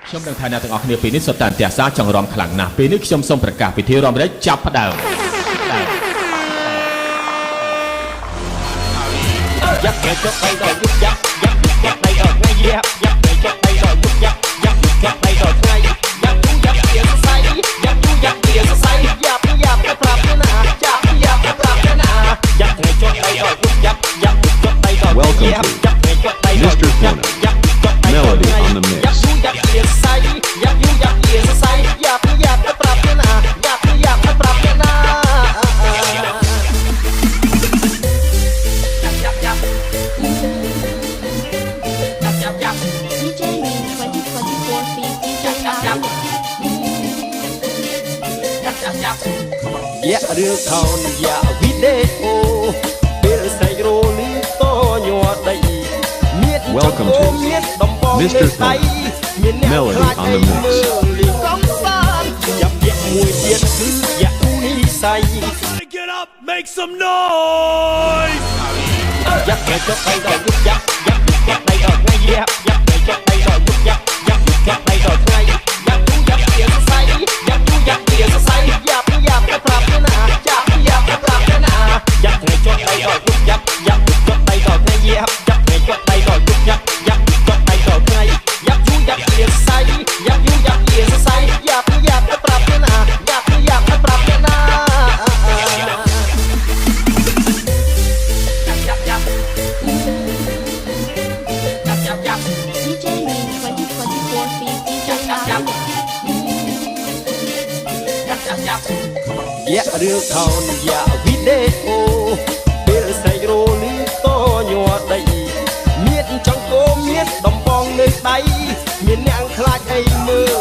ខ្ញុំនឹងថាអ្នកទាំងអស់គ្នាពេលនេះសុទ្ធតែអន្ទះសារចង់រំខ្លាំងណាស់ពេលនេះខ្ញុំសូមប្រកាសពិធីរំលែកចាប់ផ្ដើមយ៉ាប់គេចុកដៃដល់យុបយ៉ាប់យ៉ាប់យ៉ាប់ដៃដល់ថ្ងៃយ៉ាប់យ៉ាប់គេចុកដៃដល់យុបយ៉ាប់យ៉ាប់យ៉ាប់ដៃដល់ថ្ងៃយ៉ាប់យ៉ាប់ជាសរសៃយ៉ាប់យ៉ាប់ជាសរសៃយ៉ាប់យ៉ាប់ទៅប្រាប់ណាយ៉ាប់យ៉ាប់ទៅប្រាប់ណាយ៉ាប់គេចុកដៃដល់យុបយ៉ាប់យ៉ាប់ចុកដៃដល់ថ្ងៃយ៉ាប់យ៉ាប់គេចុកដៃដល់យុបយ៉ាប់យ៉ាប់ចុកដៃដល់ថ្ងៃ យ៉ាប់ជាសរសៃយ៉ាប់យ៉ាប់ជាសរសៃយ៉ាប់យ៉ាប់ទៅប្រាប់ណាយ៉ាប់យ៉ាប់ទៅប្រាប់ណាDJ Ring 2024 feat DJ Live យ៉ាក់រឿងខោនយ៉ាវីដេអូពេលស្រីរលីតញ័រដៃមាន Welcome to Mr. Phone Melody on the mix. កំសាន្តយ៉ាប់យ៉ាក់មួយទៀតគឺយ៉ាក់នីស័យ Get up, make some noise! យ៉ាប់គេចុកដៃដល់យុបយ៉ាប់យ៉ាប់យ៉ាប់ដៃដល់ថ្ងៃយ៉ាប់យ៉ាប់គេចុកដៃដល់យុបយ៉ាប់យ៉ាប់យ៉ាប់ដៃដល់ថ្ងៃយ៉ាប់យ៉ាប់ជាសរសៃយ៉ាប់យ៉ាប់ជាសរសៃយ៉ាប់យ៉ាប់ទៅប្រាប់ណាយ៉ាប់យ៉ាប់ទៅប្រាប់ណាយ៉ាប់គេចុកដៃដល់យុបយ៉ាប់យ៉ាប់ចុកដៃដល់ថ្ងៃយ៉ាប់យ៉ាប់គេចុកដៃដល់យុបយ៉ាប់យ៉ាប់ចុកដៃដល់ថ្ងៃយ៉ាប់យ៉ាប់ជាសរសៃយ៉ាប់យ៉ាប់ជាសរសៃយ៉ាប់យ៉ាប់ទៅប្រាប់ណាយ៉ាប់យ៉ាប់ទៅប្រាប់ណា DJ Ring 2024 feat DJ Live យ៉ាក់រឿងខោនយ៉ាវីដេអូពេលស្រីរលីតញ័រដៃមានចង្គោមានដំបងនៅដៃមានអ្នកខ្លាចអីមើល